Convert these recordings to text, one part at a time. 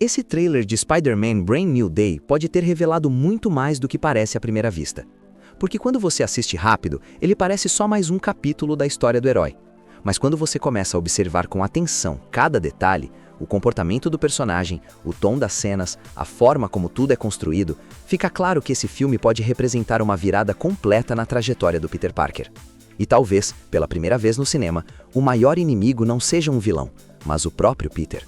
Esse trailer de Spider-Man Brand New Day pode ter revelado muito mais do que parece à primeira vista. Porque quando você assiste rápido, ele parece só mais um capítulo da história do herói. Mas quando você começa a observar com atenção cada detalhe, o comportamento do personagem, o tom das cenas, a forma como tudo é construído, fica claro que esse filme pode representar uma virada completa na trajetória do Peter Parker. E talvez, pela primeira vez no cinema, o maior inimigo não seja um vilão, mas o próprio Peter.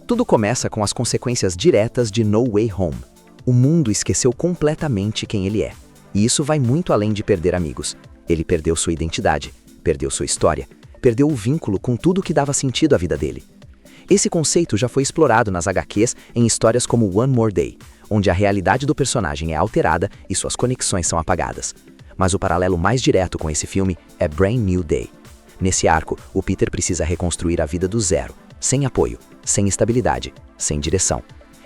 Tudo começa com as consequências diretas de No Way Home. O mundo esqueceu completamente quem ele é. E isso vai muito além de perder amigos. Ele perdeu sua identidade, perdeu sua história, perdeu o vínculo com tudo que dava sentido à vida dele. Esse conceito já foi explorado nas HQs em histórias como One More Day, onde a realidade do personagem é alterada e suas conexões são apagadas. Mas o paralelo mais direto com esse filme é Brand New Day. Nesse arco, o Peter precisa reconstruir a vida do zero, sem apoio, sem estabilidade, sem direção.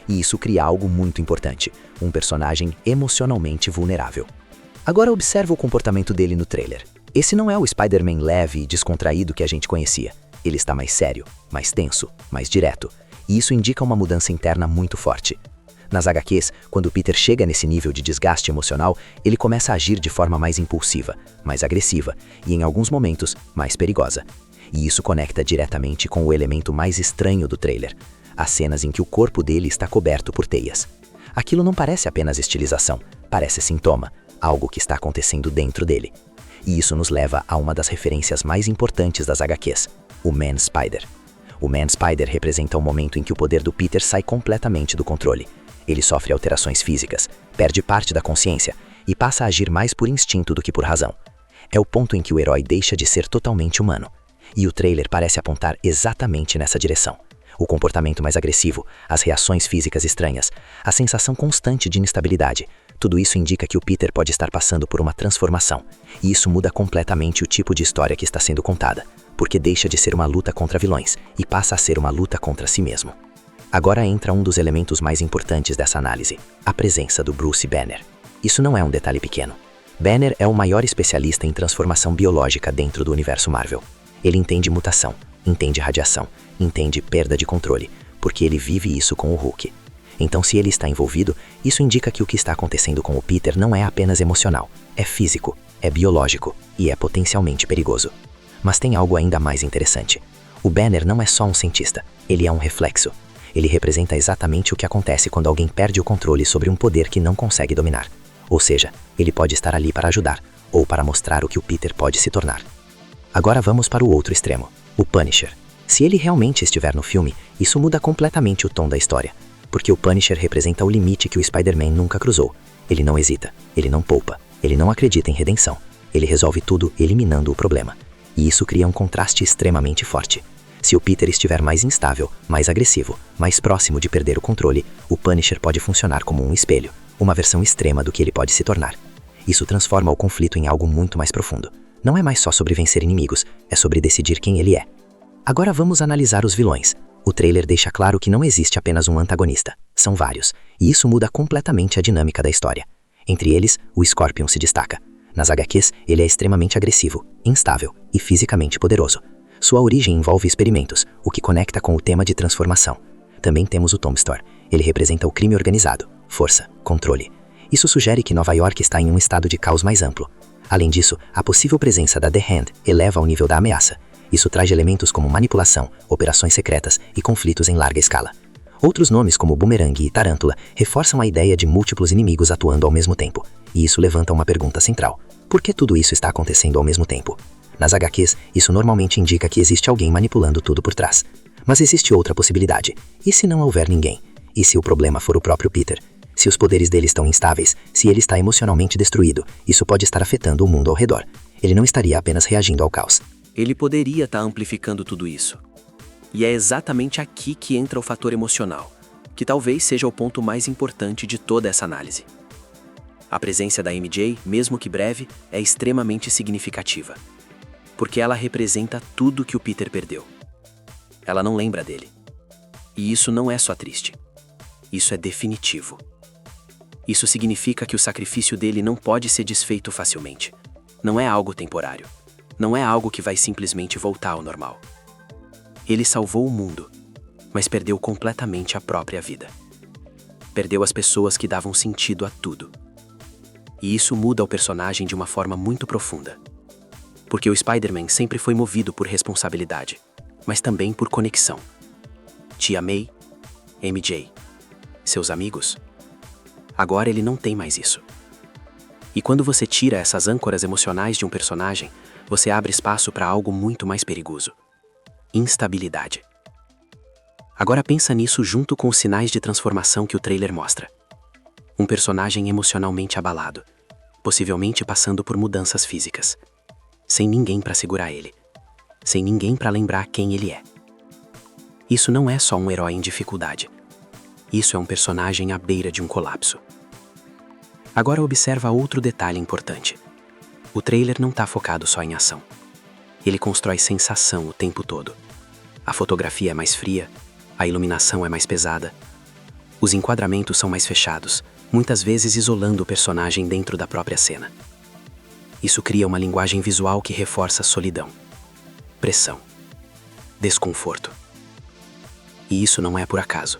E isso cria algo muito importante, um personagem emocionalmente vulnerável. Agora observa o comportamento dele no trailer. Esse não é o Spider-Man leve e descontraído que a gente conhecia. Ele está mais sério, mais tenso, mais direto. E isso indica uma mudança interna muito forte. Nas HQs, quando o Peter chega nesse nível de desgaste emocional, ele começa a agir de forma mais impulsiva, mais agressiva e, em alguns momentos, mais perigosa. E isso conecta diretamente com o elemento mais estranho do trailer, as cenas em que o corpo dele está coberto por teias. Aquilo não parece apenas estilização, parece sintoma, algo que está acontecendo dentro dele. E isso nos leva a uma das referências mais importantes das HQs, o Man-Spider. O Man-Spider representa o momento em que o poder do Peter sai completamente do controle. Ele sofre alterações físicas, perde parte da consciência e passa a agir mais por instinto do que por razão. É o ponto em que o herói deixa de ser totalmente humano. E o trailer parece apontar exatamente nessa direção. O comportamento mais agressivo, as reações físicas estranhas, a sensação constante de instabilidade, tudo isso indica que o Peter pode estar passando por uma transformação. E isso muda completamente o tipo de história que está sendo contada, porque deixa de ser uma luta contra vilões e passa a ser uma luta contra si mesmo. Agora entra um dos elementos mais importantes dessa análise, a presença do Bruce Banner. Isso não é um detalhe pequeno. Banner é o maior especialista em transformação biológica dentro do universo Marvel. Ele entende mutação, entende radiação, entende perda de controle, porque ele vive isso com o Hulk. Então, se ele está envolvido, isso indica que o que está acontecendo com o Peter não é apenas emocional, é físico, é biológico e é potencialmente perigoso. Mas tem algo ainda mais interessante. O Banner não é só um cientista, ele é um reflexo. Ele representa exatamente o que acontece quando alguém perde o controle sobre um poder que não consegue dominar. Ou seja, ele pode estar ali para ajudar, ou para mostrar o que o Peter pode se tornar. Agora vamos para o outro extremo, o Punisher. Se ele realmente estiver no filme, isso muda completamente o tom da história, porque o Punisher representa o limite que o Spider-Man nunca cruzou. Ele não hesita, ele não poupa, ele não acredita em redenção. Ele resolve tudo eliminando o problema. E isso cria um contraste extremamente forte. Se o Peter estiver mais instável, mais agressivo, mais próximo de perder o controle, o Punisher pode funcionar como um espelho, uma versão extrema do que ele pode se tornar. Isso transforma o conflito em algo muito mais profundo. Não é mais só sobre vencer inimigos, é sobre decidir quem ele é. Agora vamos analisar os vilões. O trailer deixa claro que não existe apenas um antagonista, são vários, e isso muda completamente a dinâmica da história. Entre eles, o Scorpion se destaca. Nas HQs, ele é extremamente agressivo, instável e fisicamente poderoso. Sua origem envolve experimentos, o que conecta com o tema de transformação. Também temos o Tombstone. Ele representa o crime organizado, força, controle. Isso sugere que Nova York está em um estado de caos mais amplo. Além disso, a possível presença da The Hand eleva o nível da ameaça. Isso traz elementos como manipulação, operações secretas e conflitos em larga escala. Outros nomes como Boomerang e Tarântula reforçam a ideia de múltiplos inimigos atuando ao mesmo tempo. E isso levanta uma pergunta central. Por que tudo isso está acontecendo ao mesmo tempo? Nas HQs, isso normalmente indica que existe alguém manipulando tudo por trás. Mas existe outra possibilidade. E se não houver ninguém? E se o problema for o próprio Peter? Se os poderes dele estão instáveis, se ele está emocionalmente destruído, isso pode estar afetando o mundo ao redor. Ele não estaria apenas reagindo ao caos. Ele poderia estar amplificando tudo isso. E é exatamente aqui que entra o fator emocional, que talvez seja o ponto mais importante de toda essa análise. A presença da MJ, mesmo que breve, é extremamente significativa, porque ela representa tudo que o Peter perdeu. Ela não lembra dele. E isso não é só triste. Isso é definitivo. Isso significa que o sacrifício dele não pode ser desfeito facilmente. Não é algo temporário. Não é algo que vai simplesmente voltar ao normal. Ele salvou o mundo. mas perdeu completamente a própria vida. Perdeu as pessoas que davam sentido a tudo. E isso muda o personagem de uma forma muito profunda. Porque o Spider-Man sempre foi movido por responsabilidade, mas também por conexão. Tia May, MJ, seus amigos. Agora ele não tem mais isso. E quando você tira essas âncoras emocionais de um personagem, você abre espaço para algo muito mais perigoso: instabilidade. Agora pensa nisso junto com os sinais de transformação que o trailer mostra. Um personagem emocionalmente abalado, possivelmente passando por mudanças físicas, sem ninguém para segurar ele, sem ninguém para lembrar quem ele é. Isso não é só um herói em dificuldade. Isso é um personagem à beira de um colapso. Agora observa outro detalhe importante. O trailer não está focado só em ação. Ele constrói sensação o tempo todo. A fotografia é mais fria, a iluminação é mais pesada. Os enquadramentos são mais fechados, muitas vezes isolando o personagem dentro da própria cena. Isso cria uma linguagem visual que reforça solidão, pressão, desconforto. E isso não é por acaso.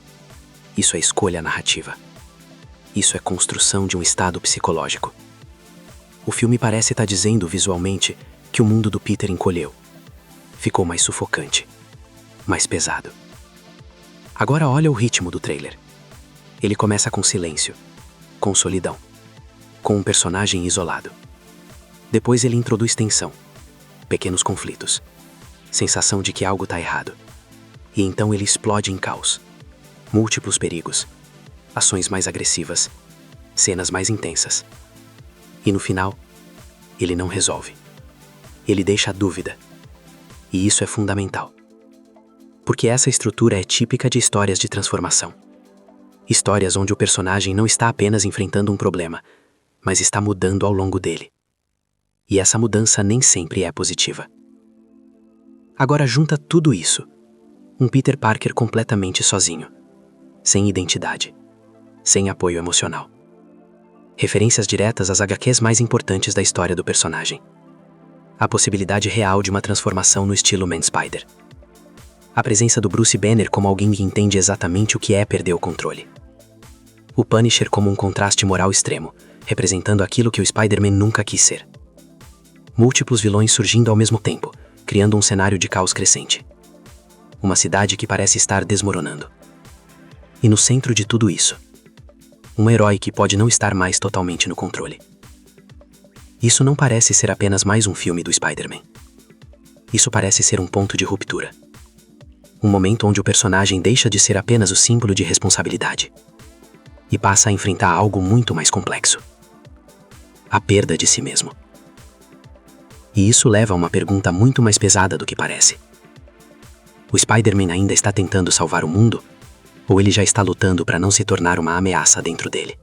Isso é escolha narrativa. Isso é construção de um estado psicológico. O filme parece estar dizendo visualmente que o mundo do Peter encolheu. Ficou mais sufocante, mais pesado. Agora olha o ritmo do trailer. Ele começa com silêncio, com solidão, com um personagem isolado. Depois ele introduz tensão, pequenos conflitos, sensação de que algo está errado. E então ele explode em caos. Múltiplos perigos, ações mais agressivas, cenas mais intensas. E no final, ele não resolve. Ele deixa a dúvida. E isso é fundamental. Porque essa estrutura é típica de histórias de transformação. Histórias onde o personagem não está apenas enfrentando um problema, mas está mudando ao longo dele. E essa mudança nem sempre é positiva. Agora junta tudo isso. Um Peter Parker completamente sozinho, sem identidade, sem apoio emocional. Referências diretas às HQs mais importantes da história do personagem. A possibilidade real de uma transformação no estilo Man Spider. A presença do Bruce Banner como alguém que entende exatamente o que é perder o controle. O Punisher como um contraste moral extremo, representando aquilo que o Spider-Man nunca quis ser. Múltiplos vilões surgindo ao mesmo tempo, criando um cenário de caos crescente. Uma cidade que parece estar desmoronando. E no centro de tudo isso, um herói que pode não estar mais totalmente no controle. Isso não parece ser apenas mais um filme do Spider-Man. Isso parece ser um ponto de ruptura. Um momento onde o personagem deixa de ser apenas o símbolo de responsabilidade e passa a enfrentar algo muito mais complexo: a perda de si mesmo. E isso leva a uma pergunta muito mais pesada do que parece. O Spider-Man ainda está tentando salvar o mundo? Ou ele já está lutando para não se tornar uma ameaça dentro dele?